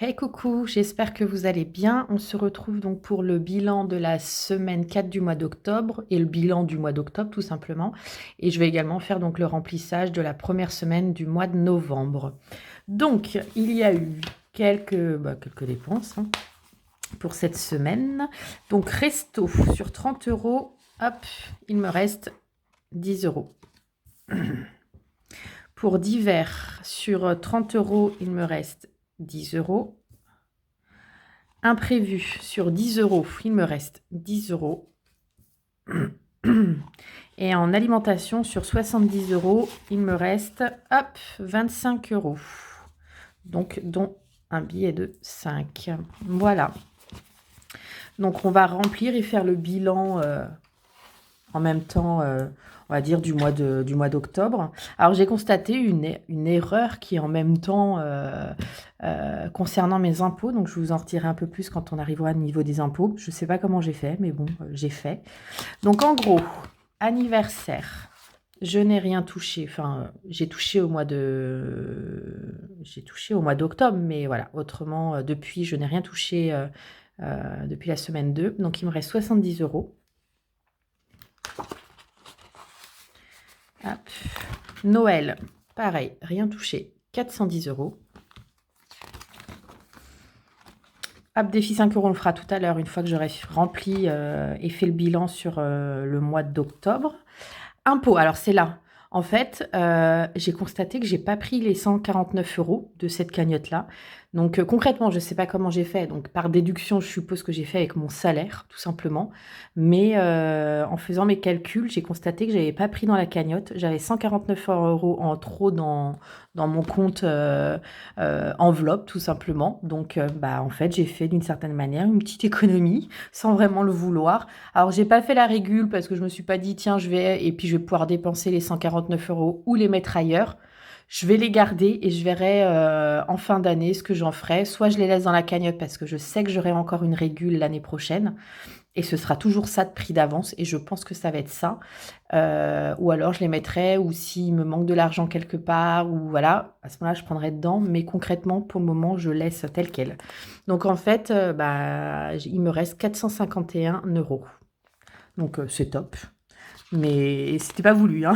Hey coucou, j'espère que vous allez bien. On se retrouve donc pour le bilan de la semaine 4 du mois d'octobre et le bilan du mois d'octobre tout simplement. Et je vais également faire donc le remplissage de la première semaine du mois de novembre. Donc, il y a eu quelques dépenses pour cette semaine. Donc, resto sur 30 euros, hop, il me reste 10 euros. Pour divers, sur 30 euros, il me reste 10 euros. Imprévu, sur 10 euros, il me reste 10 euros. Et en alimentation, sur 70 euros, il me reste, hop, 25 euros. Donc, dont un billet de 5. Voilà. Donc, on va remplir et faire le bilan en même temps, on va dire, du mois d'octobre. Alors, j'ai constaté une erreur qui est en même temps concernant mes impôts. Donc, je vous en retirerai un peu plus quand on arrivera au niveau des impôts. Je ne sais pas comment j'ai fait, mais bon, j'ai fait. Donc, en gros, anniversaire, je n'ai rien touché. Enfin, j'ai touché au mois d'octobre, mais voilà. Autrement, depuis, je n'ai rien touché depuis la semaine 2. Donc, il me reste 70 euros. Hop. Noël, pareil, rien touché, 410 euros. Hop, défi 5 euros, on le fera tout à l'heure, une fois que j'aurai rempli et fait le bilan sur le mois d'octobre. Impôt, alors c'est là. En fait, j'ai constaté que j'ai pas pris les 149 euros de cette cagnotte-là. Donc concrètement, je ne sais pas comment j'ai fait. Donc par déduction, je suppose que j'ai fait avec mon salaire, tout simplement. Mais en faisant mes calculs, j'ai constaté que j'avais pas pris dans la cagnotte. J'avais 149 euros en trop dans mon compte enveloppe, tout simplement. Donc en fait, j'ai fait d'une certaine manière une petite économie sans vraiment le vouloir. Alors, j'ai pas fait la régule parce que je me suis pas dit, tiens, et puis je vais pouvoir dépenser les 149 euros ou les mettre ailleurs. Je vais les garder et je verrai en fin d'année ce que j'en ferai. Soit je les laisse dans la cagnotte parce que je sais que j'aurai encore une régule l'année prochaine. Et ce sera toujours ça de prix d'avance. Et je pense que ça va être ça. Ou alors je les mettrai, ou s'il me manque de l'argent quelque part, ou voilà, à ce moment-là, je prendrai dedans. Mais concrètement, pour le moment, je laisse tel quel. Donc en fait, il me reste 451 euros. Donc c'est top. Mais c'était pas voulu, hein.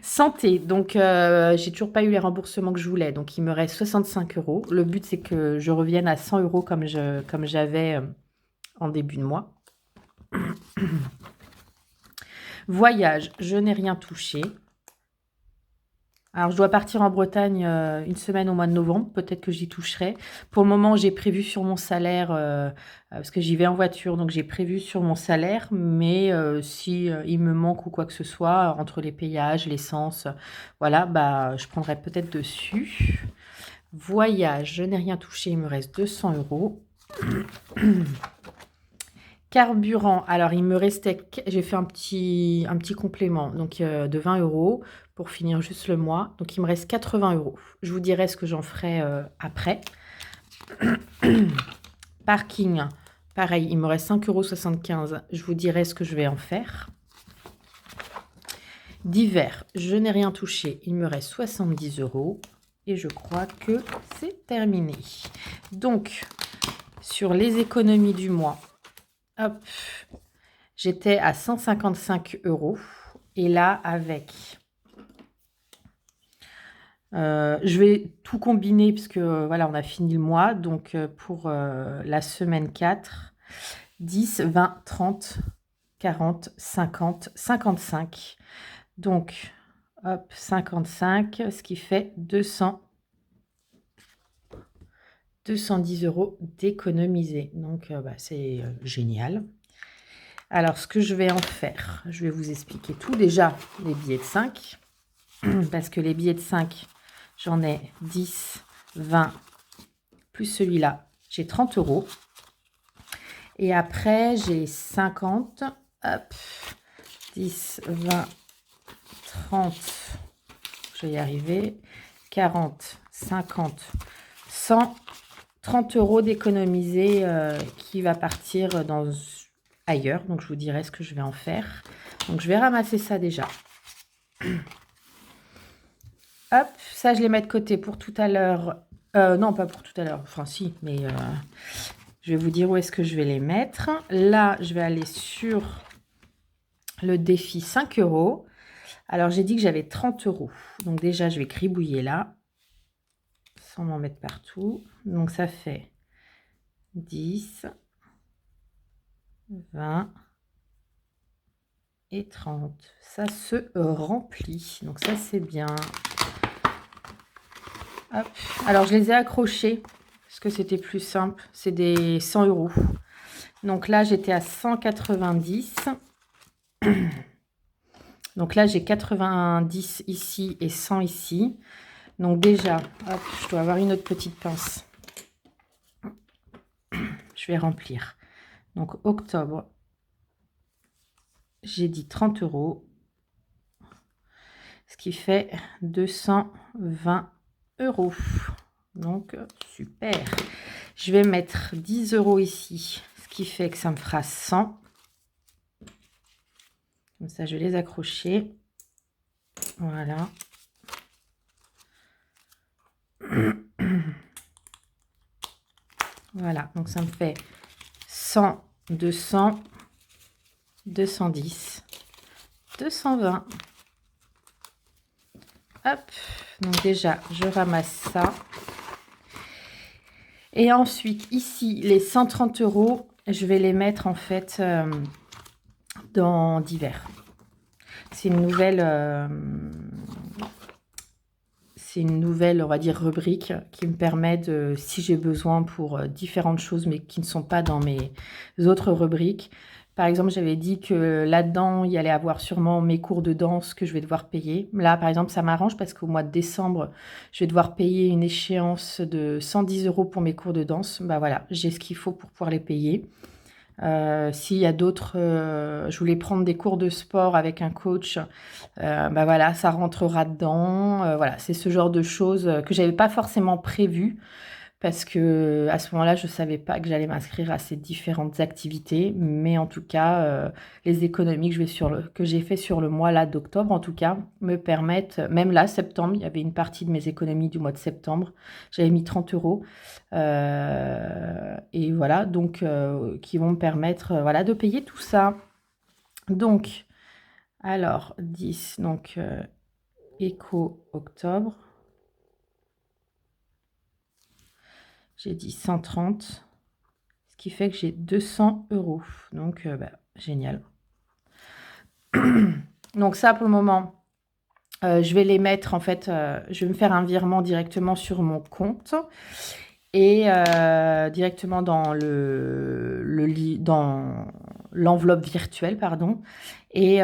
Santé, donc j'ai toujours pas eu les remboursements que je voulais. Donc il me reste 65 euros. Le but, c'est que je revienne à 100 euros comme j'avais en début de mois. Voyage, je n'ai rien touché. Alors, je dois partir en Bretagne une semaine au mois de novembre. Peut-être que j'y toucherai. Pour le moment, j'ai prévu sur mon salaire, parce que j'y vais en voiture, donc j'ai prévu sur mon salaire. Mais si il me manque ou quoi que ce soit, entre les péages, l'essence, voilà, je prendrai peut-être dessus. Voyage, je n'ai rien touché. Il me reste 200 euros. Carburant, alors il me restait, j'ai fait un petit complément donc de 20 euros pour finir juste le mois. Donc il me reste 80 euros. Je vous dirai ce que j'en ferai après. Parking, pareil, il me reste 5,75 euros. Je vous dirai ce que je vais en faire. Divers, je n'ai rien touché. Il me reste 70 euros. Et je crois que c'est terminé. Donc, sur les économies du mois, hop, j'étais à 155 euros. Et là, avec... je vais tout combiner puisque voilà, on a fini le mois. Donc, pour la semaine 4, 10, 20, 30, 40, 50, 55. Donc, hop, 55, ce qui fait 210 euros d'économiser. Donc, c'est génial. Alors, ce que je vais en faire, je vais vous expliquer tout. Déjà, les billets de 5, parce que les billets de 5, j'en ai 10, 20, plus celui-là, j'ai 30 euros. Et après, j'ai 50, hop, 10, 20, 30, je vais y arriver, 40, 50, 100, 30 euros d'économiser qui va partir ailleurs. Donc, je vous dirai ce que je vais en faire. Donc, je vais ramasser ça déjà. Hop, ça, je les mets de côté pour tout à l'heure. Non, pas pour tout à l'heure. Enfin, si, mais je vais vous dire où est-ce que je vais les mettre. Là, je vais aller sur le défi 5 €. Alors, j'ai dit que j'avais 30 €. Donc, déjà, je vais gribouiller là, sans m'en mettre partout. Donc, ça fait 10, 20 et 30. Ça se remplit. Donc, ça, c'est bien. Hop. Alors, je les ai accrochés parce que c'était plus simple. C'est des 100 €. Donc là, j'étais à 190. Donc là, j'ai 90 ici et 100 ici. Donc déjà, hop, je dois avoir une autre petite pince. Je vais remplir. Donc octobre, j'ai dit 30 €. Ce qui fait 220 €. Donc super. Je vais mettre 10 € ici. Ce qui fait que ça me fera 100. Comme ça, je vais les accrocher. Voilà. Voilà, donc ça me fait 100, 200, 210, 220. Hop, donc déjà, je ramasse ça. Et ensuite, ici, les 130 €, je vais les mettre en fait dans divers. C'est une nouvelle, on va dire, rubrique qui me permet de, si j'ai besoin pour différentes choses, mais qui ne sont pas dans mes autres rubriques. Par exemple, j'avais dit que là-dedans, il y allait avoir sûrement mes cours de danse que je vais devoir payer. Là, par exemple, ça m'arrange parce qu'au mois de décembre, je vais devoir payer une échéance de 110 € pour mes cours de danse. Bah voilà, j'ai ce qu'il faut pour pouvoir les payer. S'il y a d'autres, je voulais prendre des cours de sport avec un coach, bah voilà, ça rentrera dedans. Voilà, c'est ce genre de choses que j'avais pas forcément prévu parce que à ce moment-là, je savais pas que j'allais m'inscrire à ces différentes activités. Mais en tout cas, les économies que j'ai fait sur le mois là d'octobre, en tout cas, me permettent, même là, septembre, il y avait une partie de mes économies du mois de septembre. J'avais mis 30 €. Et voilà, donc qui vont me permettre, voilà, de payer tout ça. Donc, alors 10, donc éco octobre. J'ai dit 130, ce qui fait que j'ai 200 €. Donc, bah, génial. Donc ça, pour le moment, je vais les mettre, en fait, je vais me faire un virement directement sur mon compte et directement dans dans l'enveloppe virtuelle, pardon. Et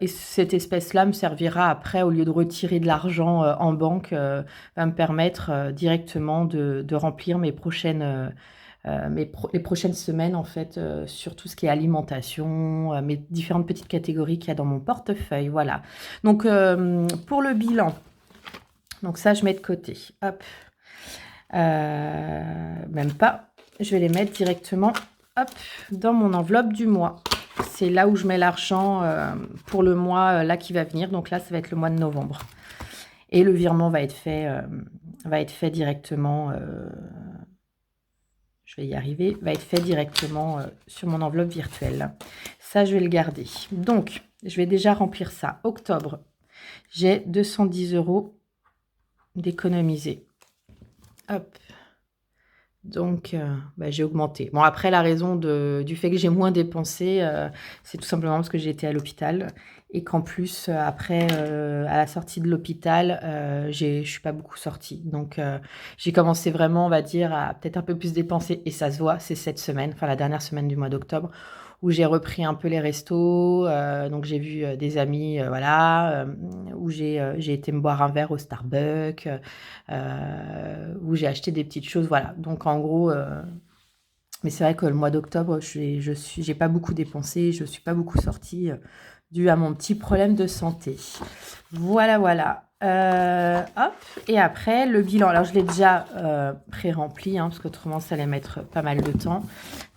cette espèce-là me servira après, au lieu de retirer de l'argent en banque, va me permettre directement de remplir mes prochaines, les prochaines semaines, en fait, sur tout ce qui est alimentation, mes différentes petites catégories qu'il y a dans mon portefeuille. Voilà. Donc, pour le bilan, donc ça, je mets de côté. Hop. Même pas. Je vais les mettre directement, hop, dans mon enveloppe du mois. C'est là où je mets l'argent pour le mois là qui va venir. Donc là, ça va être le mois de novembre. Et le virement va être fait directement. Je vais y arriver. Va être fait directement sur mon enveloppe virtuelle. Ça, je vais le garder. Donc, je vais déjà remplir ça. Octobre, j'ai 210 € d'économiser. Hop. Donc, bah, j'ai augmenté. Bon, après, la raison du fait que j'ai moins dépensé, c'est tout simplement parce que j'ai été à l'hôpital et qu'en plus, après, à la sortie de l'hôpital, je suis pas beaucoup sortie. Donc, j'ai commencé vraiment, on va dire, à peut-être un peu plus dépenser et ça se voit, c'est cette semaine, enfin la dernière semaine du mois d'octobre, où j'ai repris un peu les restos. Donc, j'ai vu des amis, voilà, où j'ai été me boire un verre au Starbucks, où j'ai acheté des petites choses, voilà. Donc, en gros, mais c'est vrai que le mois d'octobre, j'ai pas beaucoup dépensé, je suis pas beaucoup sortie, dû à mon petit problème de santé. Voilà, voilà. Hop, et après, le bilan. Alors, je l'ai déjà pré-rempli, hein, parce qu'autrement, ça allait mettre pas mal de temps.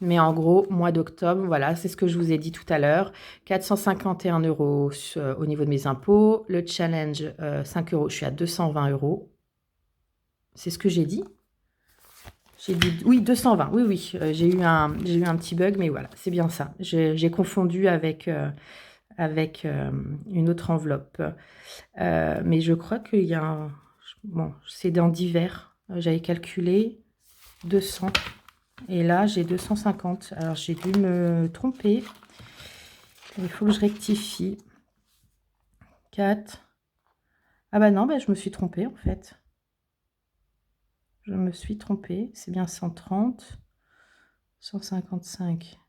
Mais en gros, mois d'octobre, voilà, c'est ce que je vous ai dit tout à l'heure. 451 € au niveau de mes impôts. Le challenge, 5 €, je suis à 220 €. C'est ce que j'ai dit. J'ai dit, oui, 220. Oui, oui, j'ai eu un petit bug, mais voilà, c'est bien ça. J'ai confondu avec, une autre enveloppe. Mais je crois qu'il y a un... Bon, c'est dans divers. J'avais calculé 200. Et là, j'ai 250. Alors, j'ai dû me tromper. Il faut que je rectifie. 4. Ah bah non, bah, je me suis trompée en fait. Je me suis trompée. C'est bien 130. 155.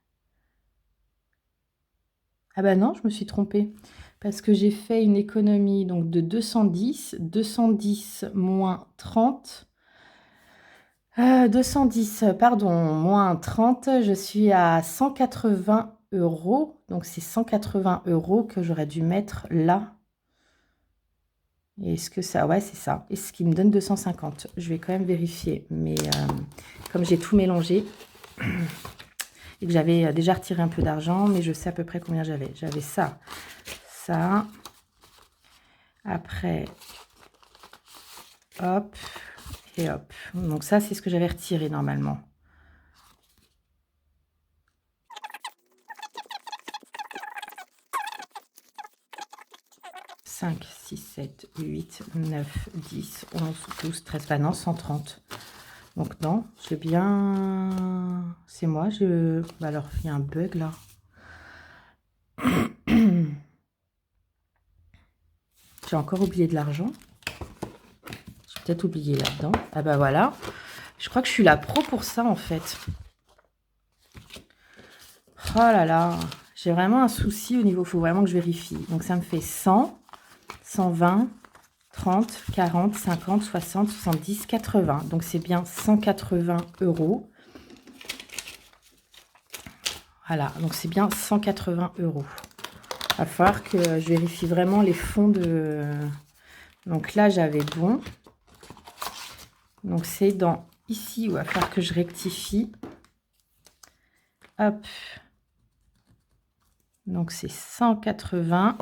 Ah bah non, je me suis trompée. Parce que j'ai fait une économie donc de 210. 210 moins 30. 210, pardon, moins 30. Je suis à 180 euros. Donc c'est 180 euros que j'aurais dû mettre là. Est-ce que ça... Ouais, c'est ça. Et ce qui me donne 250. Je vais quand même vérifier. Mais comme j'ai tout mélangé et que j'avais déjà retiré un peu d'argent, mais je sais à peu près combien j'avais. J'avais ça, ça. Après, hop, et hop. Donc ça, c'est ce que j'avais retiré normalement. 5, 6, 7, 8, 9, 10, 11, 12, 13, bah non, 130. Donc non, j'ai bien... C'est moi, bah alors, il y a un bug là. J'ai encore oublié de l'argent. J'ai peut-être oublié là-dedans. Ah bah voilà. Je crois que je suis la pro pour ça en fait. Oh là là. J'ai vraiment un souci au niveau... Il faut vraiment que je vérifie. Donc ça me fait 100, 120, 30, 40, 50, 60, 70, 80. Donc c'est bien 180 euros. Voilà, donc c'est bien 180 euros. Il va falloir que je vérifie vraiment les fonds de... Donc là, j'avais bon. Donc c'est dans ici où il va falloir que je rectifie. Hop. Donc c'est 180.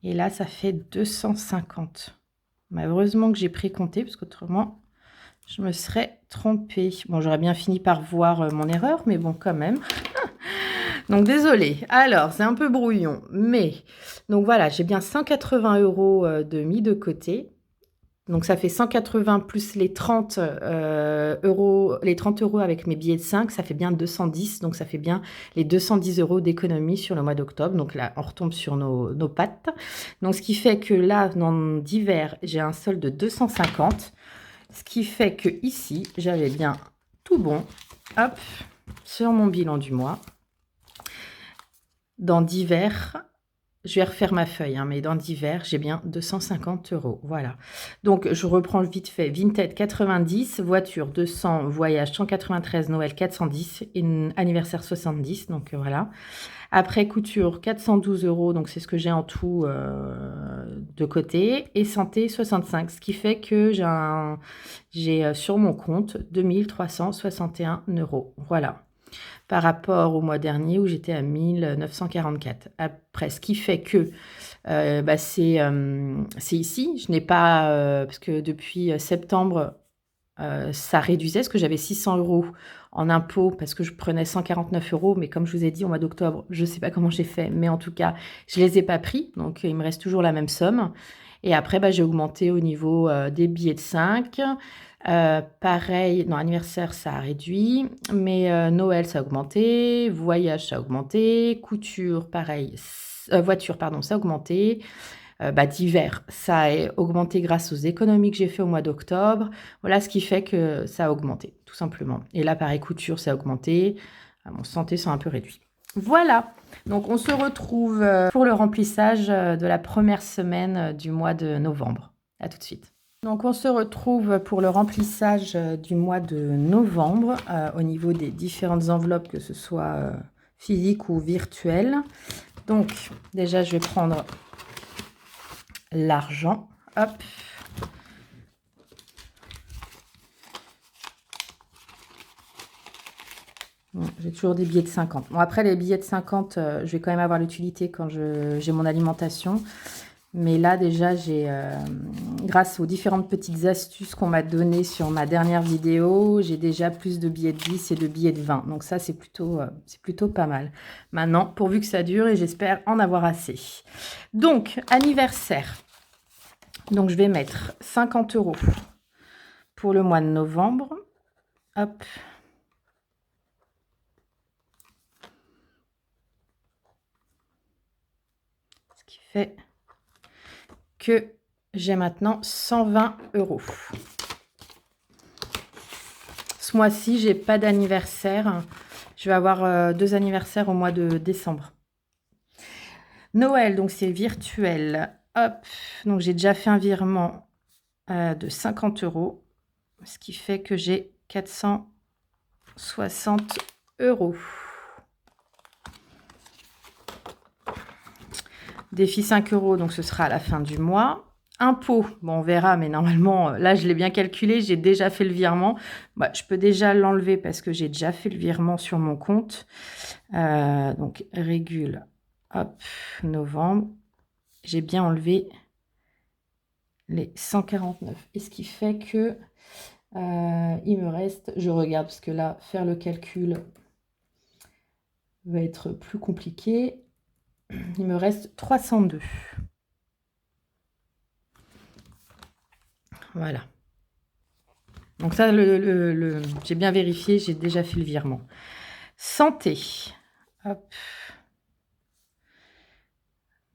Et là, ça fait 250. Mais heureusement que j'ai précompté, parce qu'autrement, je me serais trompée. Bon, j'aurais bien fini par voir mon erreur, mais bon, quand même. Donc, désolée. Alors, c'est un peu brouillon, mais... Donc, voilà, j'ai bien 180 euros de mis de côté. Donc, ça fait 180 plus les 30 euros, avec mes billets de 5, ça fait bien 210. Donc, ça fait bien les 210 euros d'économie sur le mois d'octobre. Donc, là, on retombe sur nos pattes. Donc, ce qui fait que là, dans divers, j'ai un solde de 250. Ce qui fait que ici, j'avais bien tout bon. Hop, sur mon bilan du mois. Dans divers, je vais refaire ma feuille, hein, mais dans divers, j'ai bien 250 euros. Voilà. Donc, je reprends vite fait. Vinted 90, voiture 200, voyage 193, Noël 410, et anniversaire 70. Donc, voilà. Après, couture 412 euros. Donc, c'est ce que j'ai en tout de côté. Et santé 65. Ce qui fait que j'ai sur mon compte 2361 euros. Voilà. Par rapport au mois dernier où j'étais à 1944. Après, ce qui fait que bah, c'est ici. Je n'ai pas... parce que depuis septembre, ça réduisait, parce que j'avais 600 euros en impôts, parce que je prenais 149 euros. Mais comme je vous ai dit, au mois d'octobre, je ne sais pas comment j'ai fait. Mais en tout cas, je ne les ai pas pris. Donc, il me reste toujours la même somme. Et après, bah, j'ai augmenté au niveau des billets de 5. Pareil, non, anniversaire, ça a réduit, mais Noël, ça a augmenté, voyage, ça a augmenté, couture, pareil, voiture, pardon, ça a augmenté, bah, d'hiver, ça a augmenté grâce aux économies que j'ai fait au mois d'octobre. Voilà ce qui fait que ça a augmenté, tout simplement. Et là, pareil, couture, ça a augmenté, mon santé, c'est un peu réduit. Voilà, donc on se retrouve pour le remplissage de la première semaine du mois de novembre. À tout de suite. Donc on se retrouve pour le remplissage du mois de novembre au niveau des différentes enveloppes, que ce soit physiques ou virtuelles. Donc déjà je vais prendre l'argent. Hop. Bon, j'ai toujours des billets de 50. Bon, après les billets de 50, je vais quand même avoir l'utilité quand j'ai mon alimentation. Mais là, déjà, grâce aux différentes petites astuces qu'on m'a données sur ma dernière vidéo, j'ai déjà plus de billets de 10 et de billets de 20. Donc ça, c'est plutôt pas mal. Maintenant, pourvu que ça dure, et j'espère en avoir assez. Donc, anniversaire. Donc, je vais mettre 50 € pour le mois de novembre. Hop. Ce qui fait que j'ai maintenant 120 €. Ce mois-ci, j'ai pas d'anniversaire. Je vais avoir 2 anniversaires au mois de décembre. Noël, donc c'est virtuel. Hop, donc j'ai déjà fait un virement de 50 €, ce qui fait que j'ai 460 €. Défi 5 €, donc ce sera à la fin du mois. Impôt, bon, on verra, mais normalement, là, je l'ai bien calculé, j'ai déjà fait le virement. Bah, je peux déjà l'enlever parce que j'ai déjà fait le virement sur mon compte. Donc, régule, hop, novembre. J'ai bien enlevé les 149. Et ce qui fait que il me reste, je regarde, parce que là, faire le calcul va être plus compliqué. Il me reste 302. Voilà. Donc ça, j'ai bien vérifié, j'ai déjà fait le virement. Santé. Hop.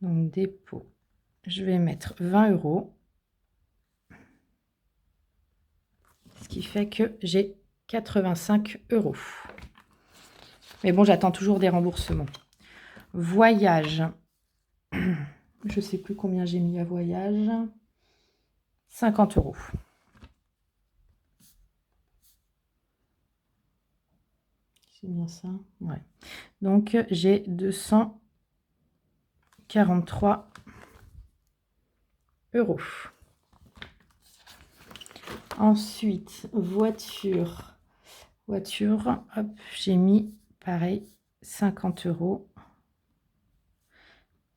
Donc dépôt. Je vais mettre 20 €. Ce qui fait que j'ai 85 €. Mais bon, j'attends toujours des remboursements. Voyage. Je ne sais plus combien j'ai mis à voyage. 50 €. C'est bien ça? Ouais. Donc, j'ai 243 €. Ensuite, voiture. Voiture, hop, j'ai mis, pareil, 50 €.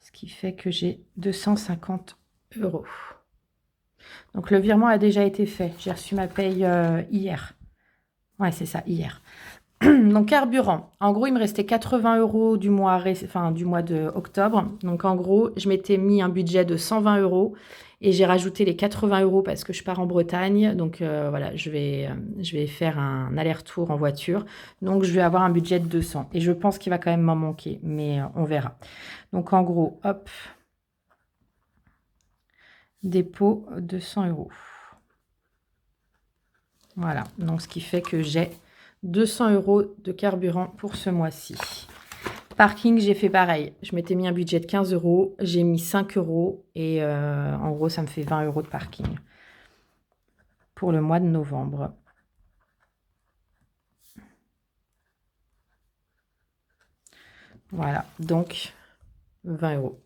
Ce qui fait que j'ai 250 €. Donc, le virement a déjà été fait. J'ai reçu ma paye hier. Ouais, c'est ça, hier. Donc, carburant. En gros, il me restait 80 € du mois de octobre. Donc, en gros, je m'étais mis un budget de 120 € et j'ai rajouté les 80 € parce que je pars en Bretagne. Donc, voilà, je vais faire un aller-retour en voiture. Donc, je vais avoir un budget de 200. Et je pense qu'il va quand même m'en manquer, mais on verra. Donc, en gros, hop, dépôt 200 €. Voilà, donc ce qui fait que j'ai 200 € de carburant pour ce mois-ci. Parking, j'ai fait pareil. Je m'étais mis un budget de 15 €, j'ai mis 5 € et en gros, ça me fait 20 € de parking pour le mois de novembre. Voilà, donc 20 €.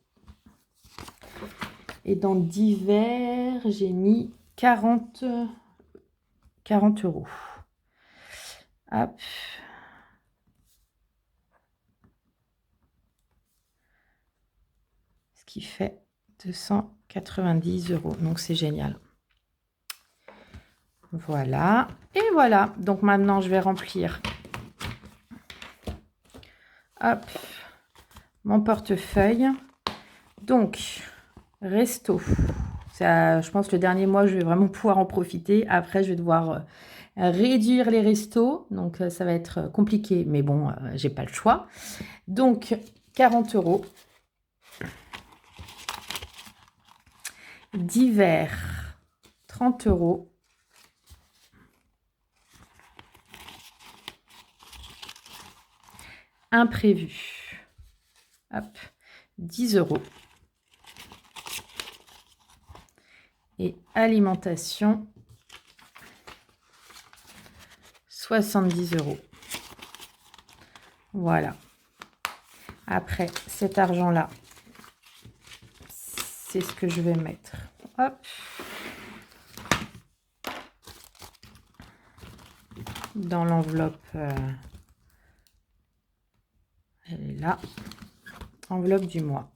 Et dans divers, j'ai mis 40 €. Hop. Ce qui fait 290 €. Donc, c'est génial. Voilà. Et voilà. Donc, maintenant, je vais remplir. Hop. Mon portefeuille. Donc, resto. Ça, je pense que le dernier mois, je vais vraiment pouvoir en profiter. Après, je vais devoir réduire les restos. Donc, ça va être compliqué. Mais bon, j'ai pas le choix. Donc, 40 €. Divers, 30 €. Imprévu. Hop, 10 €. Et alimentation, 70 €. Voilà. Après, cet argent-là, c'est ce que je vais mettre. Hop. Dans l'enveloppe, elle est là. Enveloppe du mois.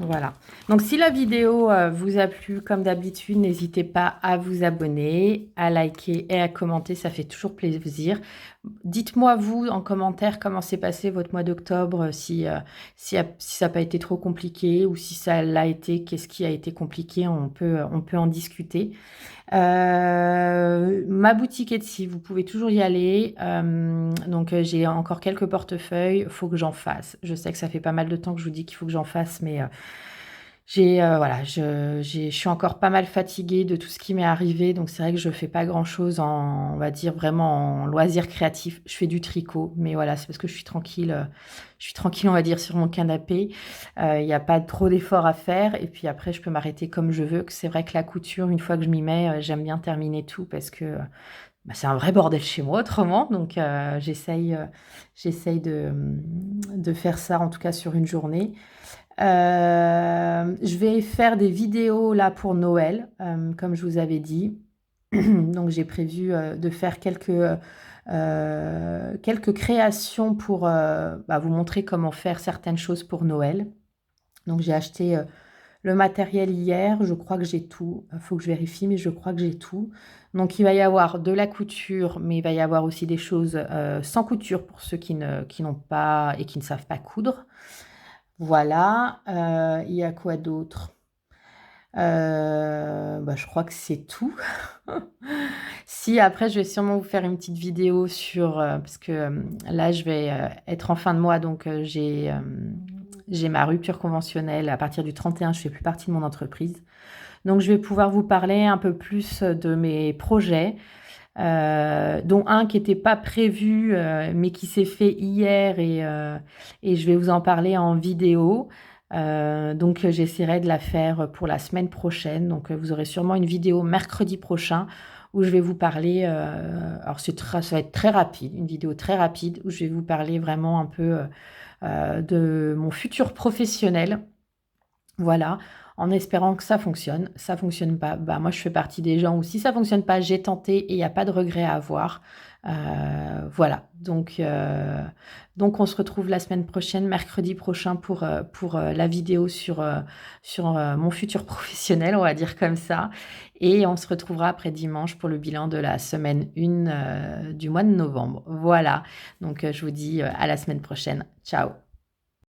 Voilà. Donc, si la vidéo vous a plu, comme d'habitude, n'hésitez pas à vous abonner, à liker et à commenter. Ça fait toujours plaisir. Dites-moi, vous, en commentaire, comment s'est passé votre mois d'octobre, si ça n'a pas été trop compliqué ou si ça l'a été, qu'est-ce qui a été compliqué, on peut en discuter. Ma boutique Etsy, vous pouvez toujours y aller. Donc, j'ai encore quelques portefeuilles. Il faut que j'en fasse. Je sais que ça fait pas mal de temps que je vous dis qu'il faut que j'en fasse, mais voilà, je suis encore pas mal fatiguée de tout ce qui m'est arrivé. Donc, c'est vrai que je fais pas grand-chose on va dire, vraiment en loisir créatif. Je fais du tricot, mais voilà, c'est parce que je suis tranquille. Je suis tranquille, on va dire, sur mon canapé. Il n'y a pas trop d'efforts à faire. Et puis après, je peux m'arrêter comme je veux. C'est vrai que la couture, une fois que je m'y mets, j'aime bien terminer tout parce que c'est un vrai bordel chez moi autrement. Donc, j'essaye de faire ça, en tout cas sur une journée. Je vais faire des vidéos là pour Noël, comme je vous avais dit. Donc, j'ai prévu de faire quelques créations pour vous montrer comment faire certaines choses pour Noël. Donc, j'ai acheté le matériel hier. Je crois que j'ai tout. Il faut que je vérifie, mais je crois que j'ai tout. Donc, il va y avoir de la couture, mais il va y avoir aussi des choses sans couture pour ceux qui n'ont pas et qui ne savent pas coudre. Voilà. Il y a quoi d'autre? Je crois que c'est tout. Si, après, je vais sûrement vous faire une petite vidéo sur... parce que là, je vais être en fin de mois, donc j'ai ma rupture conventionnelle. À partir du 31, je ne fais plus partie de mon entreprise. Donc, je vais pouvoir vous parler un peu plus de mes projets, dont un qui n'était pas prévu, mais qui s'est fait hier et je vais vous en parler en vidéo. Donc, j'essaierai de la faire pour la semaine prochaine. Donc, vous aurez sûrement une vidéo mercredi prochain où je vais vous parler. Alors, ça va être très rapide, une vidéo très rapide où je vais vous parler vraiment un peu de mon futur professionnel. Voilà, en espérant que ça fonctionne. Ça fonctionne pas, moi je fais partie des gens où si ça fonctionne pas, j'ai tenté et il n'y a pas de regret à avoir. Voilà, donc on se retrouve la semaine prochaine, mercredi prochain pour la vidéo sur mon futur professionnel, on va dire comme ça. Et on se retrouvera après dimanche pour le bilan de la semaine 1 du mois de novembre. Voilà, donc je vous dis à la semaine prochaine. Ciao!